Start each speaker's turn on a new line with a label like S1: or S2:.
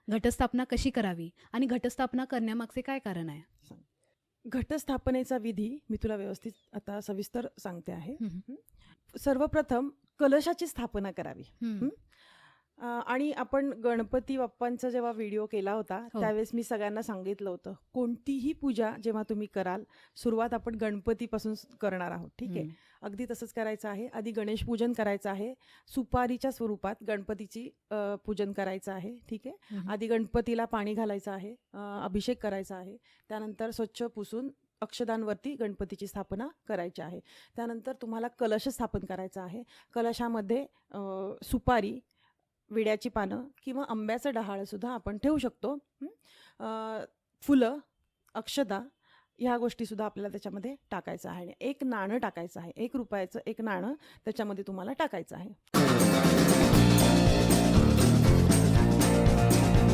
S1: घटस्थापना कशी करावी आणि घटस्थापना करण्यामागचे काय कारण आहे?
S2: सांग. घटस्थापनेचा विधी मी तुला व्यवस्थित आता सविस्तर सांगते आहे.
S1: हं,
S2: हं. सर्वप्रथम कलशाची स्थापना करावी.
S1: हं.
S2: हं. आणि आपण गणपती बाप्पांचा जेव्हा व्हिडिओ केला होता
S1: हो.
S2: त्यावेळेस मी सगळ्यांना सांगितलं होतं, कोणतीही पूजा जेव्हा तुम्ही कराल, सुरुवात आपण गणपतीपासून करणार आहोत. ठीक आहे.
S1: हं.
S2: अगदी तसंच करायचं आहे. आधी गणेश पूजन करायचं आहे. सुपारीच्या स्वरूपात गणपतीची पूजन करायचं आहे. ठीक आहे.
S1: हं.
S2: आधी गणपतीला पाणी घालायचं आहे, अभिषेक करायचा आहे. त्यानंतर स्वच्छ पुसून अक्षदांवरती गणपतीची स्थापना करायची आहे. त्यानंतर तुम्हाला कलश स्थापन करायचा आहे. कलशामध्ये सुपारी, विड्याची पानं किंवा आंब्याचं डहाळंसुद्धा आपण ठेवू शकतो. फुलं, अक्षदा ह्या गोष्टीसुद्धा आपल्याला त्याच्यामध्ये टाकायचं आहे. एक नाणं टाकायचं आहे. ₹1 एक नाणं त्याच्यामध्ये तुम्हाला टाकायचं आहे.